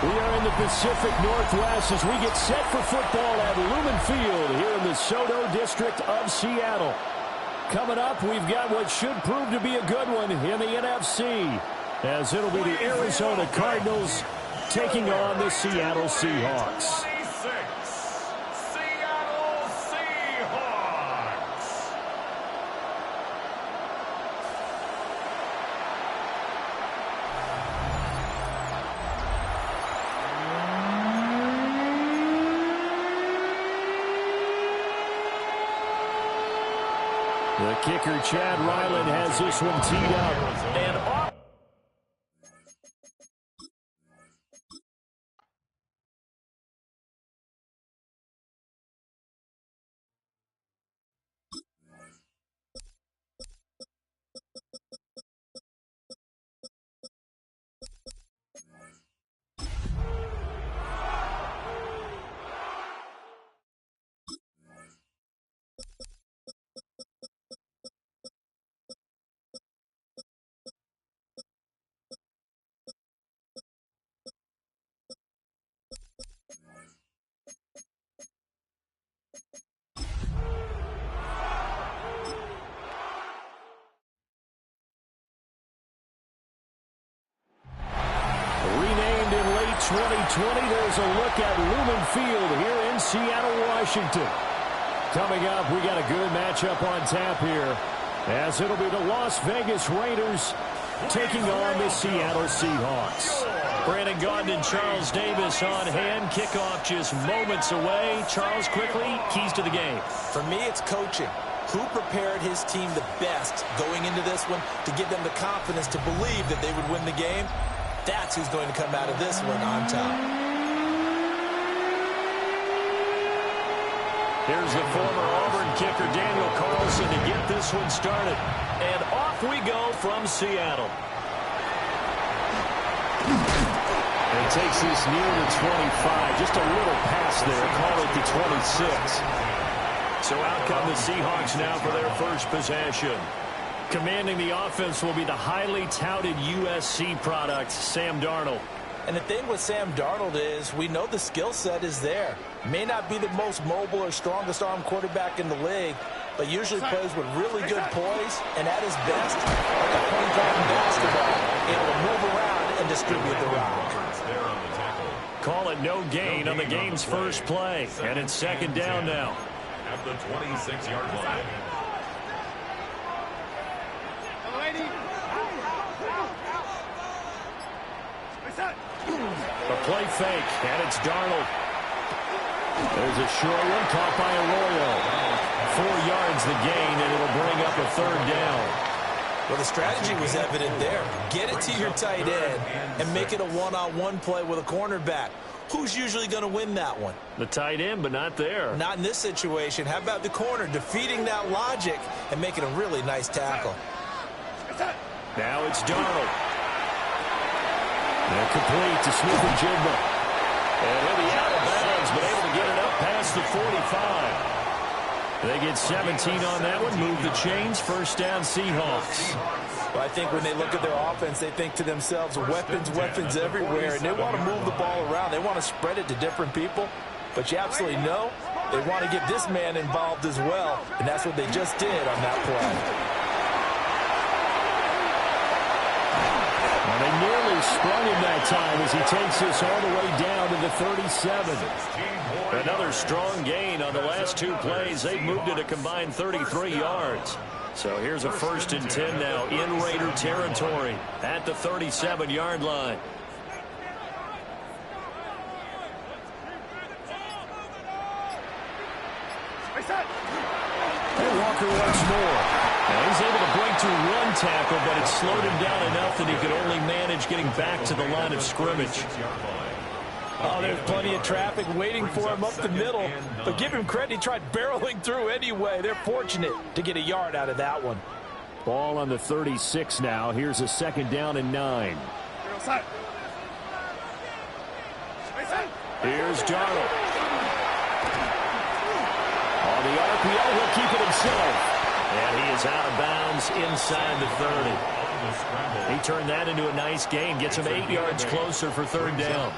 We are in the Pacific Northwest as we get set for football at Lumen Field here in the Soto District of Seattle. Coming up, we've got what should prove to be a good one in the NFC, as it'll be the Arizona Cardinals taking on the Seattle Seahawks. The kicker, Chad Ryland, has this one teed up and off. Renamed in late 2020, there's a look at Lumen Field here in Seattle, Washington. Coming up, we got a good matchup on tap here, as it'll be the Las Vegas Raiders taking on the Seattle Seahawks. Brandon Gaudin and Charles Davis on hand. Kickoff just moments away. Charles, quickly, keys to the game. For me, it's coaching. Who prepared his team the best going into this one to give them the confidence to believe that they would win the game? That's who's going to come out of this one on top. Here's the former Auburn kicker, Daniel Carlson, to get this one started. And off we go from Seattle. And takes this near the 25. Just a little pass there. Call it the 26. So out come the Seahawks now for their first possession. Commanding the offense will be the highly touted USC product, Sam Darnold. And the thing with Sam Darnold is we know the skill set is there. May not be the most mobile or strongest arm quarterback in the league, but usually plays with really good poise and at his best, like a point guard in basketball, able to move around and distribute the rock. Call it no gain on the game's first play, and it's second down now. At the 26-yard line. A play fake, and it's Darnold. There's a short one caught by Arroyo. 4 yards the gain, and it'll bring up a third down. Well, the strategy was evident there. Get it to your tight end and make it a one-on-one play with a cornerback. Who's usually going to win that one? The tight end, but not there. Not in this situation. How about the corner defeating that logic and making a really nice tackle? Now it's Darnold. And complete to Smith-Njigba. And he'll be out of bounds, but able to get it up past the 45. They get 17 on that one. Move the chains. First down, Seahawks. Well, I think when they look at their offense, they think to themselves, weapons, weapons everywhere, and they want to move the ball around. They want to spread it to different people, but you absolutely know they want to get this man involved as well, and that's what they just did on that play. And they nearly sprung him that time as he takes this all the way down to the 37. Another strong gain on the last 2 plays. They've moved it a combined 33 yards. So here's a 1st and 10 now in Raider territory at the 37-yard line. And Walker once more. Now he's able to break through one tackle, but it slowed him down enough that he could only manage getting back to the line of scrimmage. Oh, there's plenty of traffic waiting for him up the middle. But give him credit, he tried barreling through anyway. They're fortunate to get a yard out of that one. Ball on the 36 now. Here's a 2nd down and 9. Here's Darnold. On the RPO, he'll keep it himself. And he is out of bounds inside the 30. He turned that into a nice gain. Gets him 8 yards closer for 3rd down.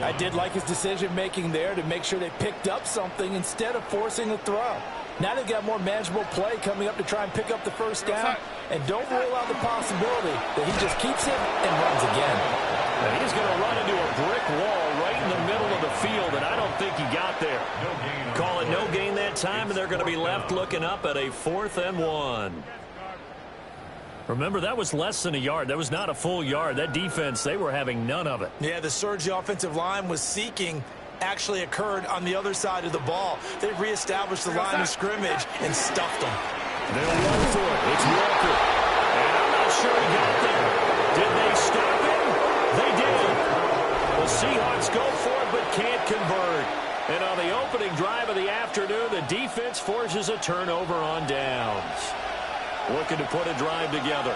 I did like his decision-making there to make sure they picked up something instead of forcing a throw. Now they've got more manageable play coming up to try and pick up the 1st down. And don't rule out the possibility that he just keeps it and runs again. And he's going to run into a brick wall right in the middle of the field, and I don't think he got there. Call it no gain that time, and they're going to be left looking up at a 4th and 1. Remember, that was less than a yard. That was not a full yard. That defense, they were having none of it. Yeah, the surge the offensive line was seeking actually occurred on the other side of the ball. They reestablished the line of scrimmage and stuffed them. They'll run for it. It's Walker. And I'm not sure he got there. Did they stop him? They did. The Seahawks go for it but can't convert. And on the opening drive of the afternoon, the defense forces a turnover on downs. Looking to put a drive together.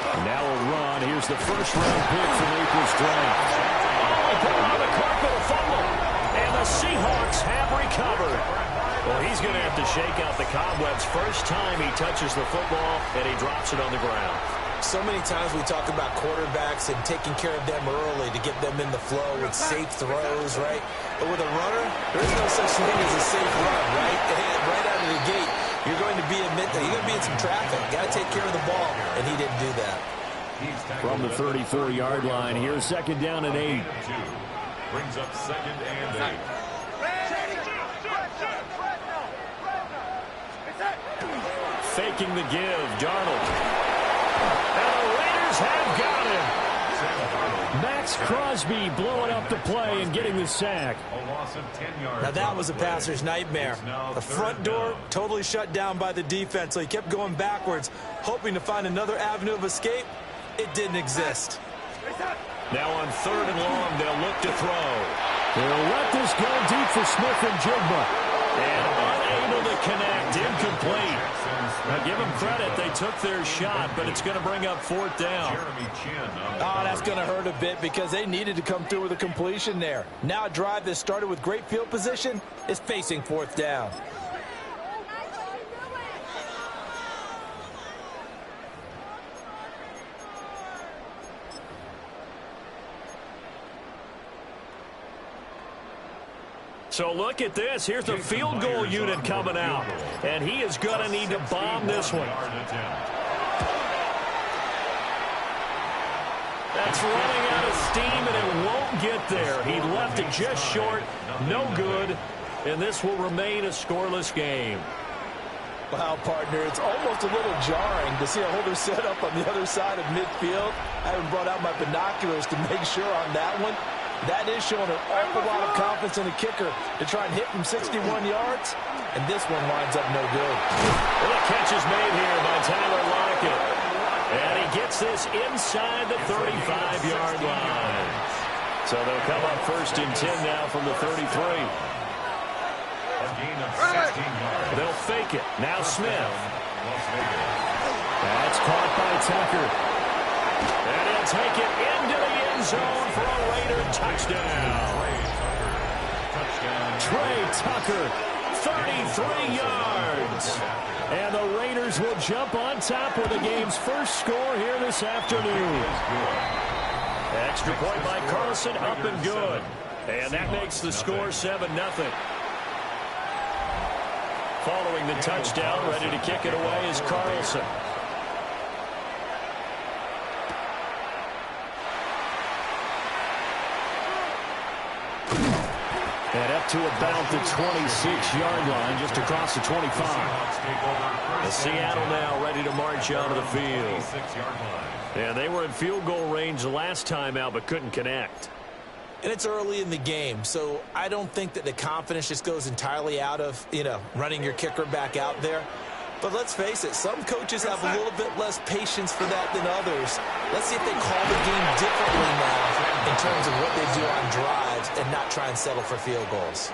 And now a run. Here's the 1st-round pick from April's draft. Oh, put on the carpet, a fumble. And the Seahawks have recovered. Well, he's going to have to shake out the cobwebs first time he touches the football, and he drops it on the ground. So many times we talk about quarterbacks and taking care of them early to get them in the flow with safe throws, right? But with a runner, there's no such thing as a safe run, right? And right out of the gate, you're going to be in some traffic. Got to take care of the ball, and he didn't do that. From the 34-yard line, here's 2nd down and 8. Brings up 2nd and 8. Faking the give, Darnold. And the Raiders have got him. Max Crosby blowing up the play and getting the sack. A loss of 10 yards. Now that was a passer's nightmare. The front door totally shut down by the defense, so he kept going backwards, hoping to find another avenue of escape. It didn't exist. Now on 3rd and long, they'll look to throw. They'll let this go deep for Smith and Jigba. And unable to connect, incomplete. Now give them credit, they took their shot, but it's going to bring up 4th down. Oh, that's going to hurt a bit because they needed to come through with a completion there. Now a drive that started with great field position is facing 4th down. So look at this. Here's the field goal unit coming out. And he is going to need to bomb this one. That's running out of steam, and it won't get there. He left it just short. No good. And this will remain a scoreless game. Wow, partner, it's almost a little jarring to see a holder set up on the other side of midfield. I haven't brought out my binoculars to make sure on that one. That is showing an awful lot of confidence in the kicker to try and hit from 61 yards, and this one winds up no good. Well, the catch is made here by Tyler Lockett, and he gets this inside the 35-yard line. So they'll come up 1st and 10 now from the 33. A gain of 16 yards. They'll fake it. Now Smith. That's caught by Tucker. And he'll take it into the end zone for a Raider touchdown. Trey Tucker, 33 yards. And the Raiders will jump on top with the game's first score here this afternoon. Extra point by Carlson, up and good. And that makes the score 7-0. Following the touchdown, ready to kick it away is Carlson. And up to about the 26-yard line, just across the 25. The Seattle now ready to march out of the field. And they were in field goal range the last time out, but couldn't connect. And it's early in the game, so I don't think that the confidence just goes entirely out of, running your kicker back out there. But let's face it, some coaches have a little bit less patience for that than others. Let's see if they call the game differently now in terms of what they do on drives and not try and settle for field goals.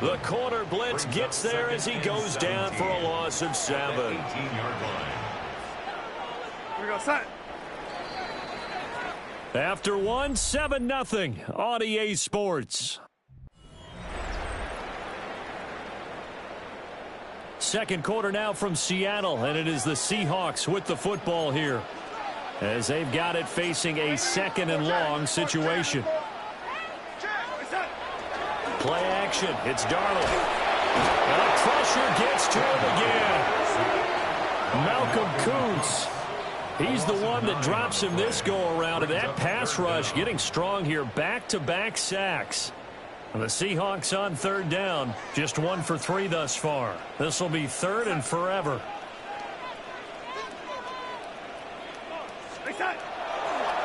The corner blitz gets there as he goes down for a loss of 7. 18-yard line. Here we go, set. After 7-0 on EA Sports. Second quarter now from Seattle, and it is the Seahawks with the football here as they've got it facing a 2nd and long situation. Play action. It's Darnold. And the pressure gets to him again. Malcolm Kuntz. He's the one that drops him this go-around, and that pass rush getting strong here. Back-to-back sacks. And the Seahawks on 3rd down, just 1 for 3 thus far. This will be 3rd and forever.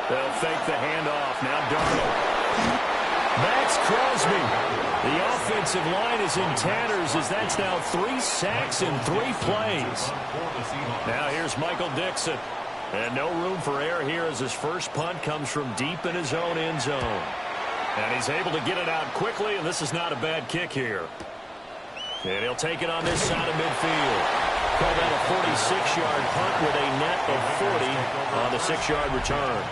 They'll fake the handoff. Now Darnold. Max Crosby. The offensive line is in tatters as that's now 3 sacks in 3 plays. Now here's Michael Dixon. And no room for error here as his first punt comes from deep in his own end zone. And he's able to get it out quickly, and this is not a bad kick here. And he'll take it on this side of midfield. Call that a 46-yard punt with a net of 40 on the 6-yard return.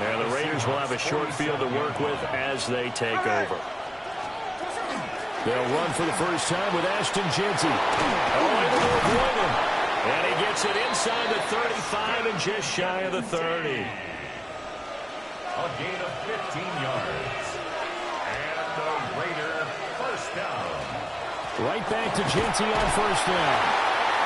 And the Raiders will have a short field to work with as they take over. They'll run for the first time with Ashton Jeanty. Able to avoid him. And he gets it inside the 35 and just shy of the 30. A gain of 15 yards. And the Raider first down. Right back to Jeanty on first down.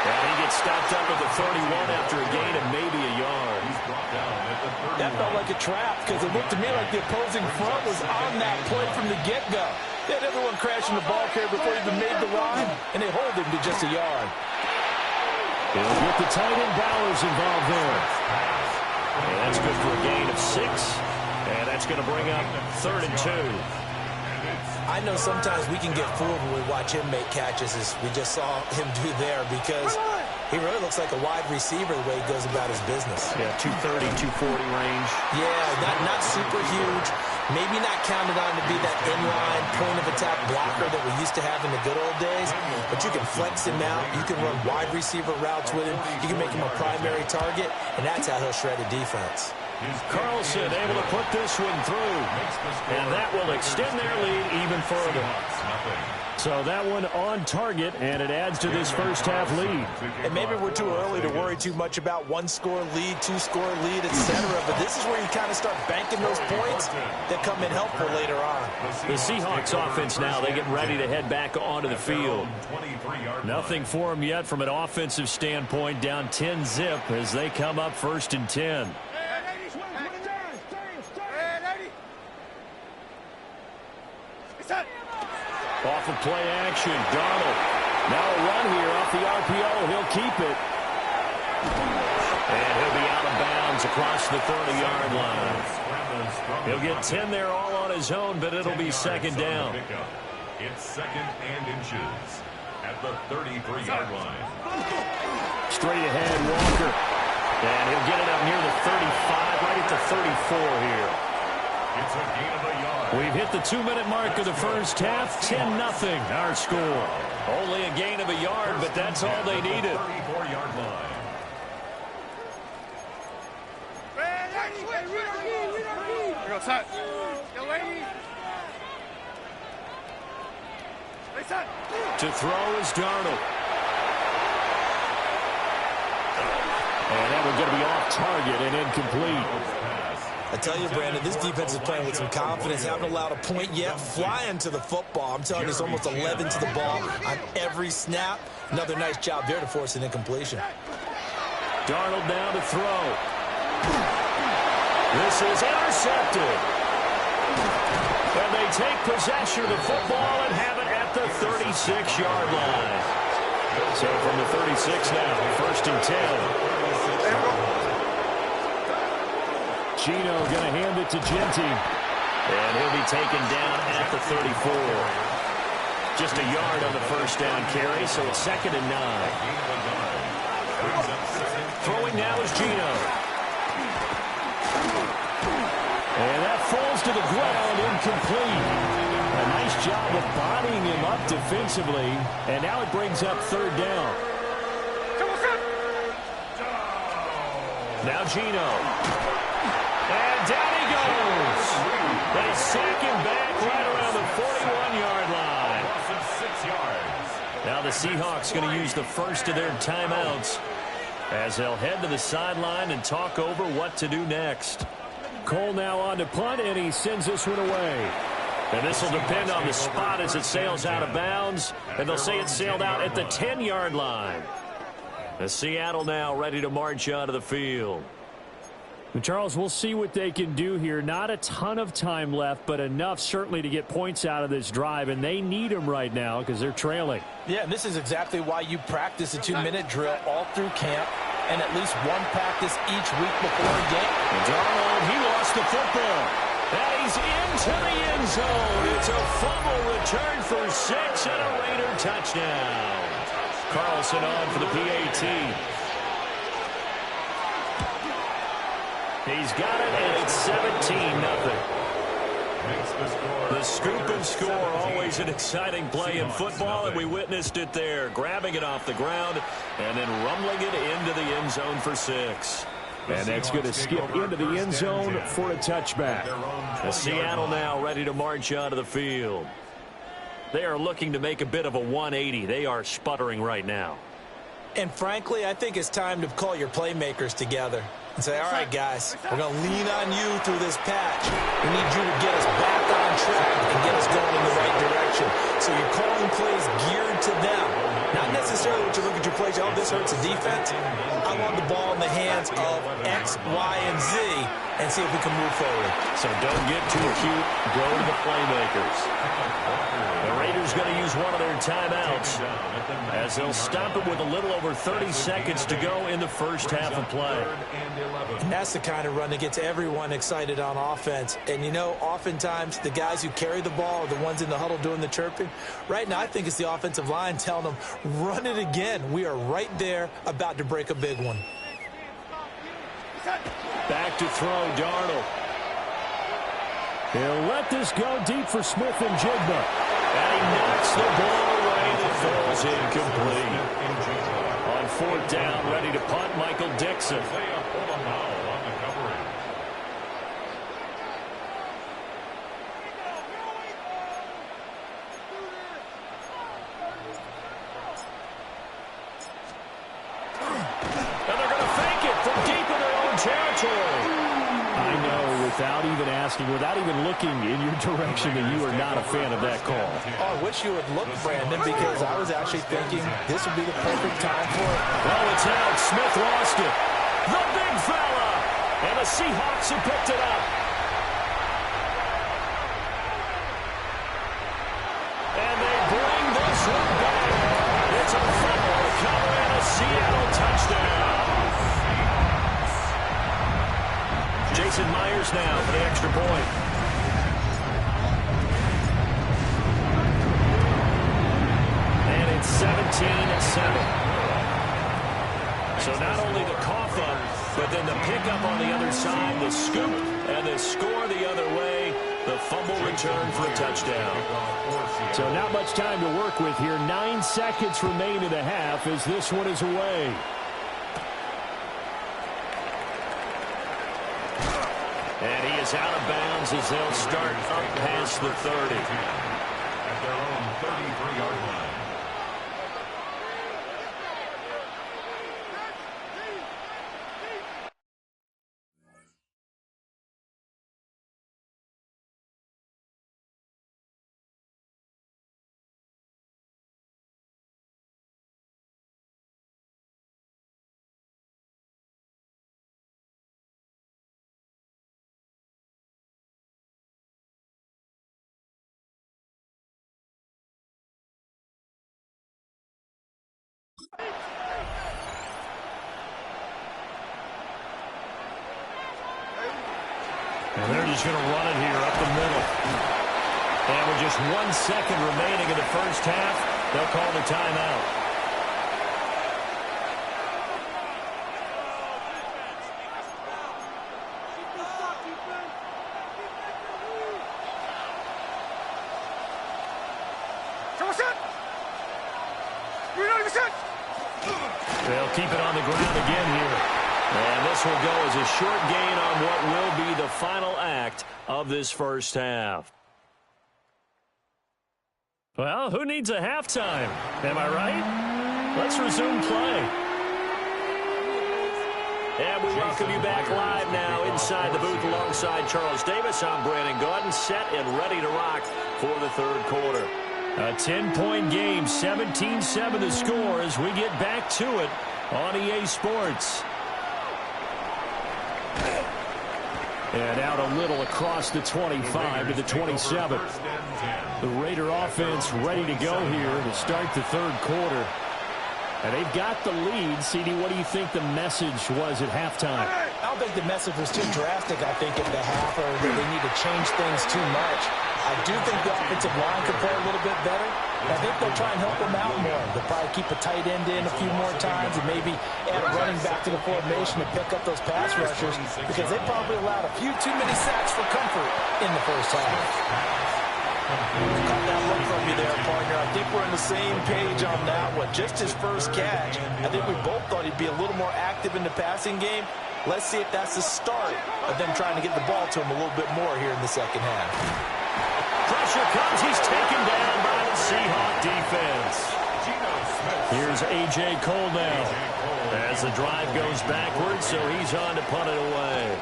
And he gets stopped up at the 31 after a gain of maybe a yard. He's brought down at the 31. That felt like a trap because it looked to me like the opposing front was on that play from the get-go. They had everyone crashing the ball carrier before he even made the line, and they hold him to just a yard. He'll get the tight end Bowers involved there. And that's good for a gain of 6. And that's going to bring up 3rd and 2. I know sometimes we can get fooled when we watch him make catches, as we just saw him do there, because he really looks like a wide receiver the way he goes about his business. Yeah, 230, 240 range. Yeah, not super huge. Maybe not counted on to be that inline point-of-attack blocker that we used to have in the good old days, but you can flex him out. You can run wide receiver routes with him. You can make him a primary target, and that's how he'll shred a defense. Carlson able to put this one through, and that will extend their lead even further. So that one on target, and it adds to this first half lead. And maybe we're too early to worry too much about 1-score lead, 2-score lead, etc. But this is where you kind of start banking those points that come in helpful later on. The Seahawks offense now, they get ready to head back onto the field. Nothing for them yet from an offensive standpoint, down 10-zip as they come up 1st and 10. Off of play action, Darnold. Now a run here off the RPO. He'll keep it. And he'll be out of bounds across the 30-yard line. He'll get 10 there all on his own, but it'll be 2nd down. It's 2nd and inches at the 33-yard line. Straight ahead, Walker. And he'll get it up near the 35, right at the 34 here. It's a gain of a yard. We've hit the 2-minute mark of the first half. 10-0 our score. Only a gain of a yard, but that's all they needed. 34-yard line. To throw is Darnold. And that one's going to be off target and incomplete. I tell you, Brandon, this defense is playing with some confidence. Haven't allowed a point yet. Flying to the football. I'm telling you, it's almost 11 to the ball on every snap. Another nice job there to force an incompletion. Darnold down to throw. This is intercepted. And they take possession of the football and have it at the 36-yard line. So from the 36 now, 1st and 10. Gino going to hand it to Genty. And he'll be taken down at the 34. Just a yard on the first down carry, so it's 2nd and 9. Throwing now is Gino. And that falls to the ground, incomplete. A nice job of bodying him up defensively. And now it brings up 3rd down. Now Gino. And down he goes. They sack him back right around the 41-yard line. Now the Seahawks going to use the first of their timeouts as they'll head to the sideline and talk over what to do next. Cole now on to punt, and he sends this one away. And this will depend on the spot as it sails out of bounds, and they'll say it sailed out at the 10-yard line. The Seattle now ready to march onto the field. And Charles, we'll see what they can do here. Not a ton of time left, but enough certainly to get points out of this drive, and they need them right now because they're trailing. Yeah, and this is exactly why you practice a 2-minute drill all through camp and at least one practice each week before a game. Darnold, he lost the football. And he's into the end zone. It's a fumble return for 6 and a Raider touchdown. Carlson on for the PAT. He's got it, and it's 17-0. The scoop and score, always an exciting play in football, and we witnessed it there, grabbing it off the ground and then rumbling it into the end zone for 6. And that's going to skip into the end zone for a touchback. The Seattle now ready to march onto the field. They are looking to make a bit of a 180. They are sputtering right now. And frankly, I think it's time to call your playmakers together and say, all right, guys, we're going to lean on you through this patch. We need you to get us back on track and get us going in the right direction. So you're calling plays geared to them. Not necessarily what you look at your plays, oh, this hurts the defense. I want the ball in the hands of X, Y, and Z and see if we can move forward. So don't get too cute. Go to the playmakers. The Raiders going to use one of their timeouts as they'll stop it with a little over 30 seconds to go in the first half of play. And that's the kind of run that gets everyone excited on offense. And, you know, oftentimes the guys who carry the ball are the ones in the huddle doing the chirping. Right now, I think it's the offensive line telling them, run it again. We are right there about to break a big one. Back to throw, Darnold. He'll let this go deep for Smith and Jigba. And he knocks the ball away that falls incomplete. On 4th down, ready to punt, Michael Dixon. And they're going to fake it from deep in their own territory. I know, without even asking, without even looking in your direction, that you are not a fan of that call. Oh, I wish you would look, Brandon, because I was actually thinking this would be the perfect time for it. Well, it's out. Smith lost it. The big fella. And the Seahawks have picked it up. And they bring this one back. It's a fumble recovery and a Seattle touchdown. Jason Myers now for the extra point. And it's 17-7. So not only the cough up, but then the pickup on the other side, the scoop, and the score the other way, the fumble return for a touchdown. So not much time to work with here. 9 seconds remain in the half as this one is away. And he is out of bounds as they'll start up past the 30. At their own 33-yard line. And they're just going to run it here up the middle. And with just 1 second remaining in the first half, they'll call the timeout. They'll keep it on the ground again here. And this will go as a short gain on what will be the final act of this first half. Well, who needs a halftime? Am I right? Let's resume play. And we welcome you back live now inside the booth alongside Charles Davis. I'm Brandon Gaudin, set and ready to rock for the third quarter. A 10-point game, 17-7 the score as we get back to it on EA Sports. And out a little across the 25 to the 27. The Raider offense ready to go here to start the third quarter. And they've got the lead. CD, what do you think the message was at halftime? I don't think the message was too drastic, I think, at the half, or that they need to change things too much. I do think the offensive line could play a little bit better. I think they'll try and help them out more. They'll probably keep a tight end in a few more times and maybe add a running back to the formation to pick up those pass rushers because they probably allowed a few too many sacks for comfort in the first half. Caught that look from you there, partner. I think we're on the same page on that one. Just his first catch. I think we both thought he'd be a little more active in the passing game. Let's see if that's the start of them trying to get the ball to him a little bit more here in the second half. Pressure comes. He's taken down by the Seahawk defense. Here's A.J. Cole now as the drive goes backwards, so he's on to punt it away.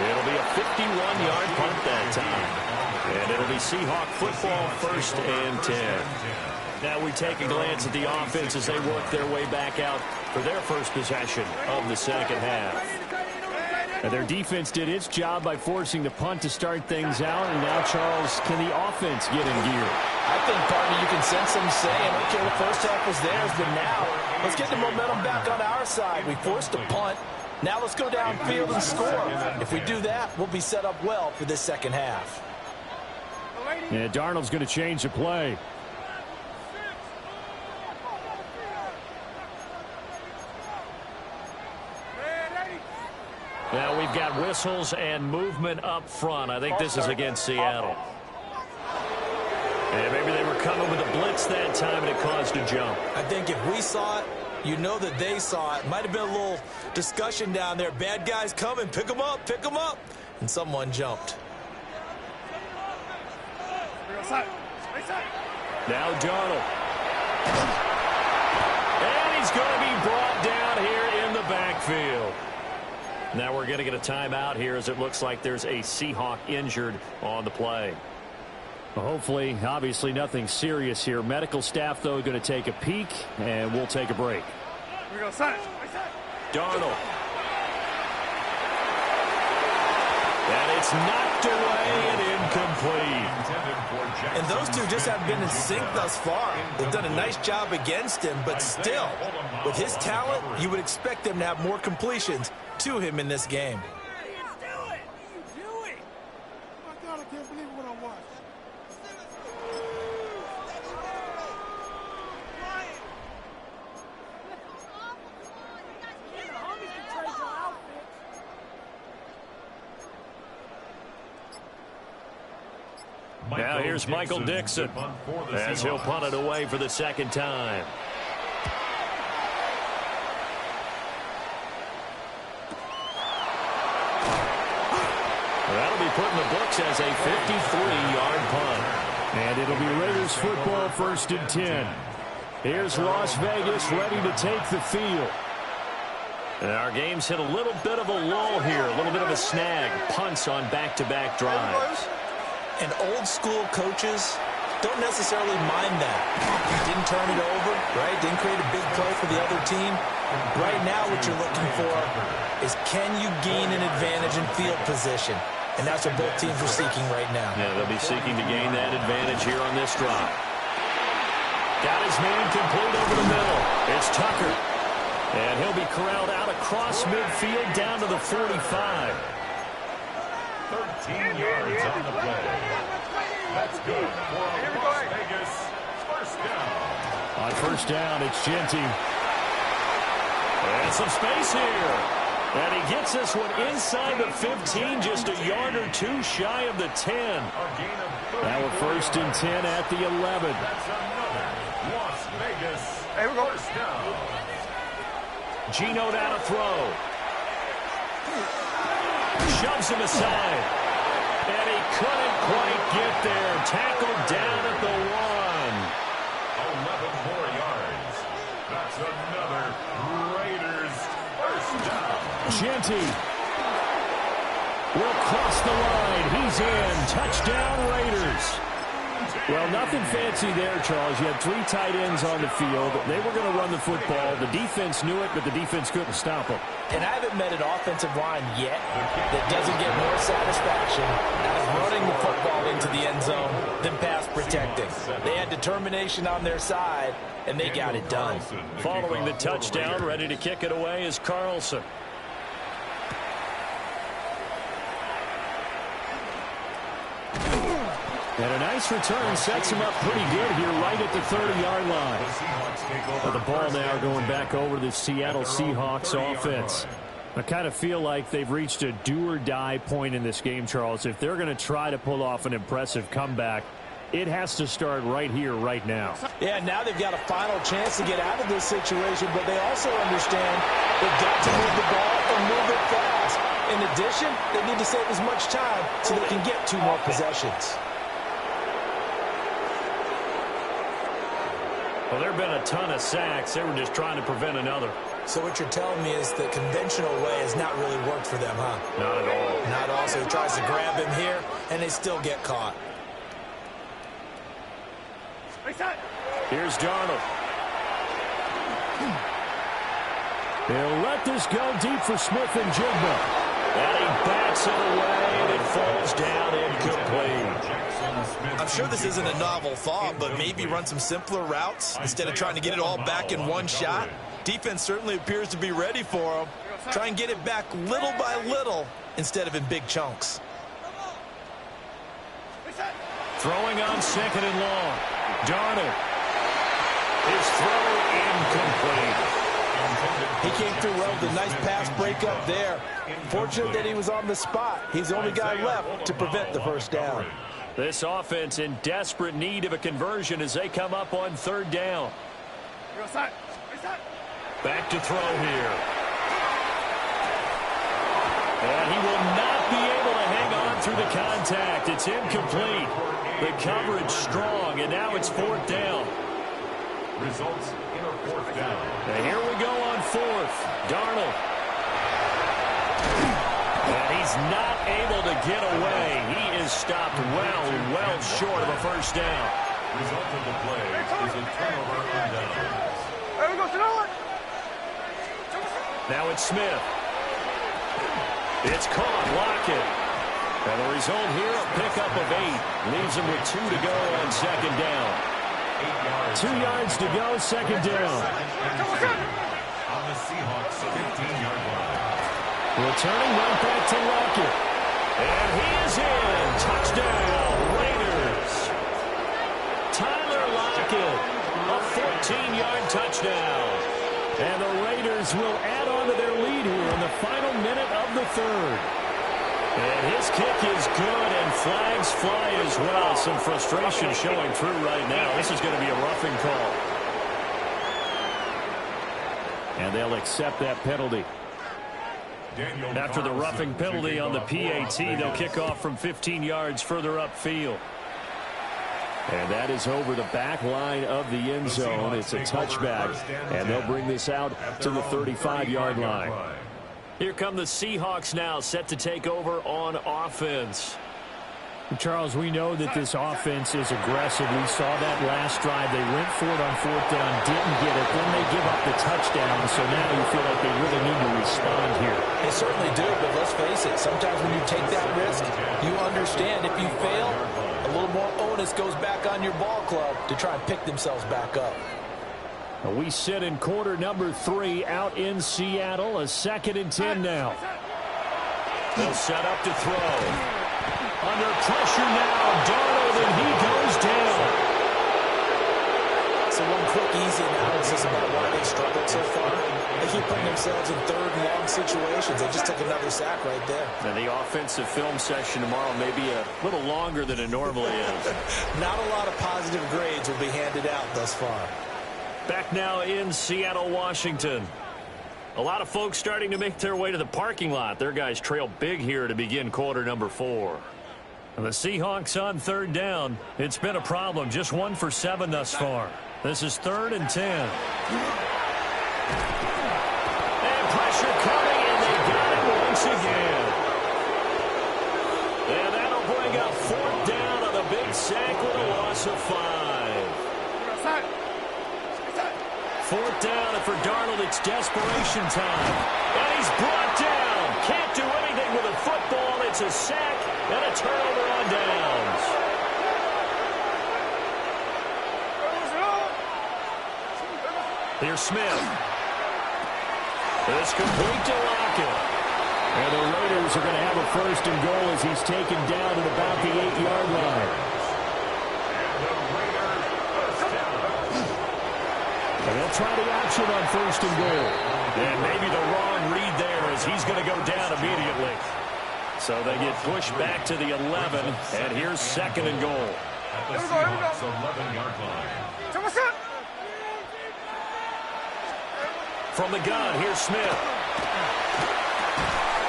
It'll be a 51-yard punt that time. And it'll be Seahawk football, 1st and 10. Now we take a glance at the offense as they work their way back out for their first possession of the second half. And their defense did its job by forcing the punt to start things out. And now, Charles, can the offense get in gear? I think, partner, you can sense them saying, okay, the first half was theirs, but now let's get the momentum back on our side. We forced a punt. Now let's go downfield and score. If we do that, we'll be set up well for this second half. Yeah, Darnold's going to change the play. Now we've got whistles and movement up front. I think this is against Seattle. And maybe they were coming with a blitz that time and it caused a jump. I think if we saw it, you know that they saw it. Might have been a little discussion down there. Bad guys coming. Pick them up. Pick them up. And someone jumped. Now Darnold. And he's going to be brought down here in the backfield. Now we're going to get a timeout here as it looks like there's a Seahawk injured on the play. Well, hopefully, obviously nothing serious here. Medical staff, though, going to take a peek, and we'll take a break. Here we go, set. Darnold. And it's knocked away and incomplete. And those two just have been in sync thus far. They've done a nice job against him, but still, with his talent, you would expect them to have more completions to him in this game. Now here's Michael Dixon as he'll punt it away for the second time. That'll be put in the books as a 53-yard punt. And it'll be Raiders football, 1st and 10. Here's Las Vegas ready to take the field. And our game's hit a little bit of a lull here, a little bit of a snag. Punts on back-to-back drives. And old-school coaches don't necessarily mind that. Didn't turn it over, right? Didn't create a big play for the other team. Right now what you're looking for is can you gain an advantage in field position? And that's what both teams are seeking right now. Yeah, they'll be seeking to gain that advantage here on this drive. Got his man complete over the middle. It's It's Tucker. And he'll be corralled out across midfield down to the 45. 13 yards on the play. That's good for a Las Vegas first down. On first down, it's Genty. And some space here. And he gets this one inside the 15, just a yard or two shy of the 10. Now we're first and 10 at the 11. That's another Las Vegas first down. Gino down to throw. Shoves him aside. And he couldn't quite get there. Tackled down at the 1. 11 more yards. That's another Raiders first down. Genty will cross the line. He's in. Touchdown, Raiders. Well, nothing fancy there, Charles. You had 3 tight ends on the field. They were going to run the football. The defense knew it, but the defense couldn't stop them. And I haven't met an offensive line yet that doesn't get more satisfaction out of running the football into the end zone than pass protecting. They had determination on their side, and they got it done. Following the touchdown, ready to kick it away is Carlson. And a nice return sets him up pretty good here right at the 30-yard line. But the ball now going back over the Seattle Seahawks offense. I kind of feel like they've reached a do-or-die point in this game, Charles. If they're going to try to pull off an impressive comeback, it has to start right here, right now. Yeah, now they've got a final chance to get out of this situation, but they also understand they've got to move the ball and move it fast. In addition, they need to save as much time so they can get 2 more possessions. Well, there have been a ton of sacks. They were just trying to prevent another. So what you're telling me is the conventional way has not really worked for them, huh? Not at all. Not at all. So he tries to grab him here, and they still get caught. Here's Darnold. They'll let this go deep for Smith and Jigba. And he bats it away, and it falls down incomplete. I'm sure this isn't a novel thought, but maybe run some simpler routes instead of trying to get it all back in one shot. Defense certainly appears to be ready for him. Try and get it back little by little instead of in big chunks. Throwing on second and long. Darnold. His throw incomplete. He came through well with a nice pass breakup there. Fortunate that he was on the spot. He's the only guy left to prevent the first down. This offense in desperate need of a conversion as they come up on 3rd down. Back to throw here. And he will not be able to hang on through the contact. It's incomplete. The coverage strong, and now it's 4th down. Results in a 4th down. And here we go on 4th. Darnold. And he's not able to get away. He is stopped well short of a first down. Result of the play is a turnover on downs. Now it's Smith. It's caught. Lockett. And the result here, a pickup of 8. Leaves him with 2 to go on 2nd down. 2 yards to go, 2nd down. On the Seahawks 15-yard line. Returning right back to Lockett. And he is in. Touchdown, Raiders. Tyler Lockett, a 14-yard touchdown. And the Raiders will add on to their lead here in the final minute of the 3rd. And his kick is good, and flags fly as well. Some frustration showing through right now. This is going to be a roughing call. And they'll accept that penalty. After the roughing penalty on the PAT, they'll kick off from 15 yards further upfield. And that is over the back line of the end zone. It's a touchback, and they'll bring this out to the 35-yard line. Here come the Seahawks now, set to take over on offense. Charles, we know that this offense is aggressive. We saw that last drive. They went for it on 4th down, didn't get it. Then they give up the touchdown, so now you feel like they really need to respond here. They certainly do, but let's face it. Sometimes when you take that risk, you understand if you fail, a little more onus goes back on your ball club to try and pick themselves back up. We sit in quarter number 3 out in Seattle. A 2nd and 10 now. They'll set up to throw. Under pressure now, Darnold, and he goes down. So one quick, easy analysis about why they struggled so far. They keep putting themselves in 3rd and long situations. They just took another sack right there. And the offensive film session tomorrow may be a little longer than it normally is. Not a lot of positive grades will be handed out thus far. Back now in Seattle, Washington. A lot of folks starting to make their way to the parking lot. Their guys trail big here to begin quarter number 4. And the Seahawks on 3rd down. It's been a problem. Just 1 for 7 thus far. This is 3rd and 10. And pressure coming, and they got it once again. And that'll bring up 4th down on a big sack with a loss of 5. 4th down, and for Darnold, it's desperation time. And he's brought down. Can't do anything with a football. It's a sack and a turnover on downs. Here's Smith. It's complete to Lockett. And the Raiders are going to have a 1st and goal as he's taken down at about the 8-yard line. And they'll try the option on 1st and goal. And maybe the wrong read there as he's going to go down immediately. So they get pushed back to the 11, and here's 2nd and goal. At the Seahawks 11-yard line. From the gun, here's Smith.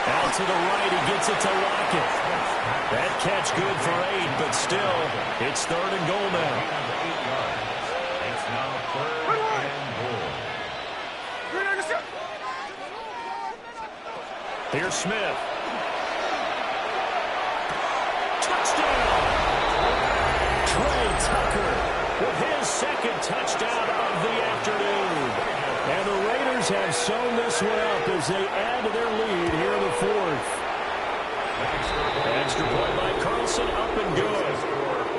Out to the right, he gets it to Lockett. That catch good for 8, but still, it's 3rd and goal now. It's now 3rd and goal. Here's Smith. Touchdown! Trey Tucker with his 2nd touchdown of the afternoon. And the Raiders have sewn this one up as they add to their lead here in the 4th. Extra point by Carlson, up and good.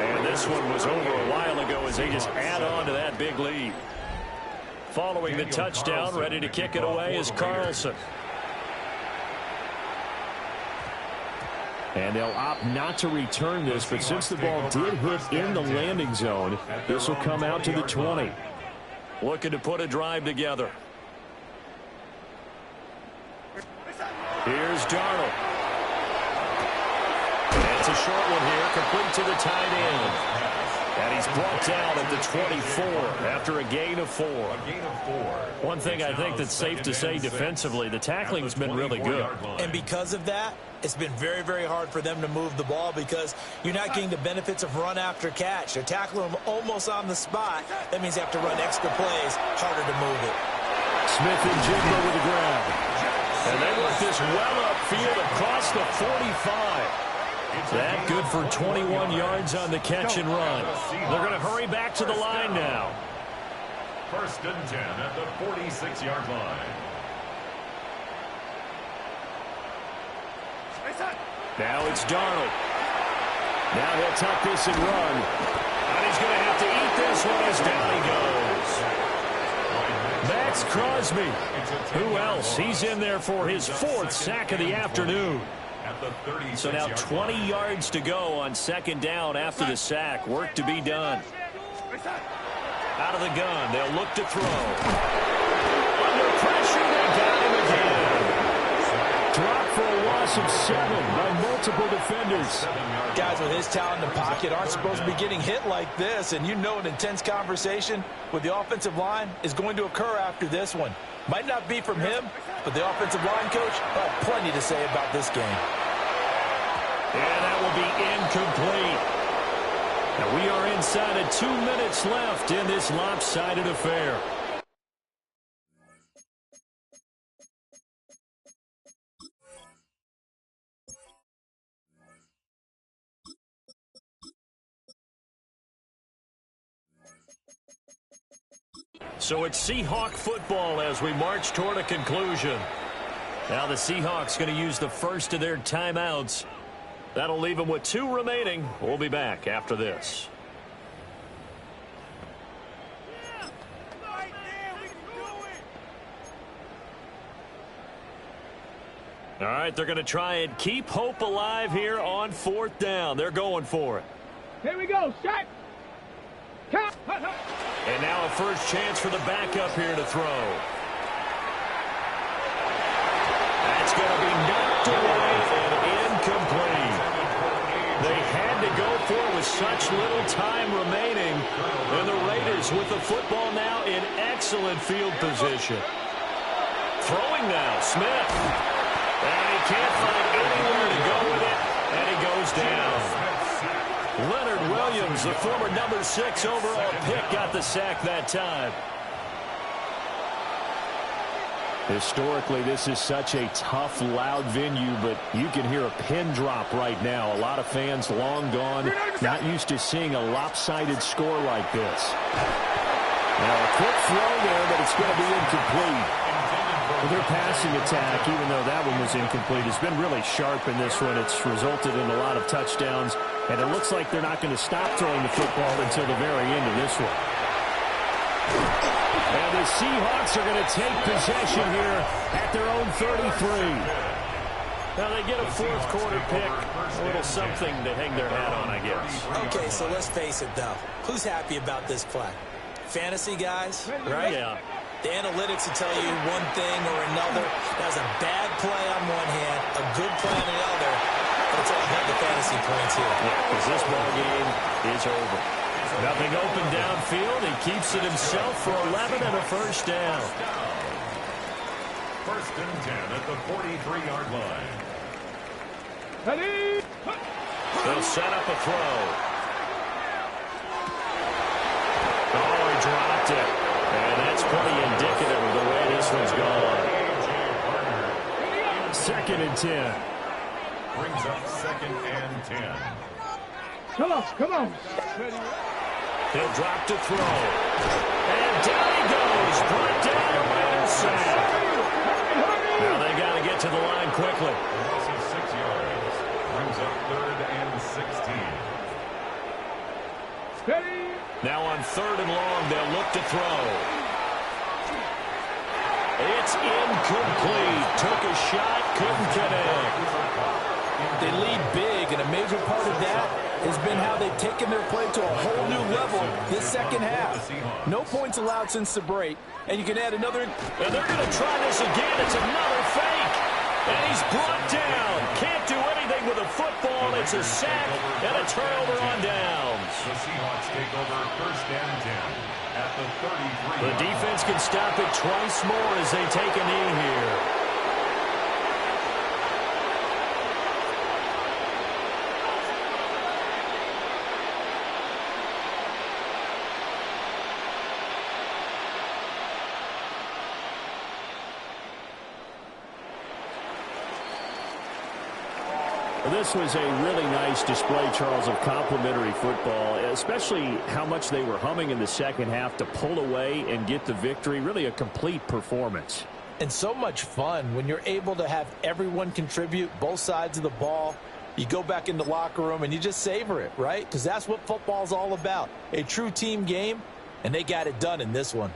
And this one was over a while ago as they just add on to that big lead. Following the touchdown, ready to kick it away is Carlson. And they'll opt not to return this, but since the ball did hit in the landing zone, this will come out to the 20. Looking to put a drive together. Here's Darnold. And it's a short one here, complete to the tight end. And he's brought down at the 24 after a gain of 4. One thing I think that's safe to say defensively, the tackling's been really good. And because of that, it's been very, very hard for them to move the ball because you're not getting the benefits of run after catch. They're tackling them almost on the spot. That means they have to run extra plays, harder to move it. Smith and Jigba with the grab. And they work this well upfield across the 45. That good for 21 yards on the catch and run. They're going to hurry back to the line now. 1st and 10 at the 46-yard line. Now it's Darnold. Now he'll tuck this and run. And he's going to have to eat this one as down he goes. Max Crosby. Who else? He's in there for his 4th sack of the afternoon. So now 20 yards to go on 2nd down after the sack. Work to be done. Out of the gun, they'll look to throw. Under pressure, they got him again. Drop for a loss of 7 by multiple defenders. Guys with his talent in the pocket aren't supposed to be getting hit like this, and you know an intense conversation with the offensive line is going to occur after this one. Might not be from him, but the offensive line coach will have plenty to say about this game. And that will be incomplete. And we are inside of 2 minutes left in this lopsided affair. So it's Seahawk football as we march toward a conclusion. Now the Seahawks going to use the first of their timeouts. That'll leave them with 2 remaining. We'll be back after this. All right, they're going to try and keep hope alive here on 4th down. They're going for it. Here we go. Shot. Count. And now a first chance for the backup here to throw. That's going to be knocked away and incomplete. They had to go for it with such little time remaining. And the Raiders with the football now in excellent field position. Throwing now, Smith. And he can't find anywhere to go with it, and he goes down. Leonard Williams, the former number 6 overall pick, got the sack that time. Historically, this is such a tough, loud venue, but you can hear a pin drop right now. A lot of fans long gone, not used to seeing a lopsided score like this. Now, a quick throw there, but it's going to be incomplete. Well, their passing attack, even though that one was incomplete, has been really sharp in this one. It's resulted in a lot of touchdowns, and it looks like they're not going to stop throwing the football until the very end of this one. And the Seahawks are going to take possession here at their own 33. Now they get a 4th quarter pick, a little something to hang their hat on, I guess. Okay, so let's face it, though. Who's happy about this play? Fantasy guys, right? Yeah. The analytics will tell you one thing or another. That was a bad play on one hand, a good play on the other. But it's all about the fantasy points here. Yeah, because this ball game is over. Nothing open downfield. He keeps it himself for 11 and a first down. 1st and 10 at the 43-yard line. Ready? They'll set up a throw. Oh, he dropped it. And that's pretty indicative of the way this one's gone. 2nd and 10. Brings up 2nd and 10. Come on, come on. He'll drop to throw. And down he goes. Brought down Raider sack. Now they got to get to the line quickly. Loss of 6 yards. Brings up 3rd and 16. Steady. Now on 3rd and long, they'll look to throw. It's incomplete. Took a shot, couldn't connect. They lead big, and a major part of that has been how they've taken their play to a whole new level this second half. No points allowed since the break, and you can add another. And they're going to try this again. It's another fake. And he's brought down. Can't do anything with a football. It's a sack and a turnover on downs. The Seahawks take over 1st and 10 at the 33. The defense can stop it twice more as they take a knee here. This was a really nice display, Charles, of complimentary football, especially how much they were humming in the second half to pull away and get the victory. Really a complete performance. And so much fun when you're able to have everyone contribute, both sides of the ball. You go back in the locker room and you just savor it, right? Because that's what football's all about. A true team game, and they got it done in this one.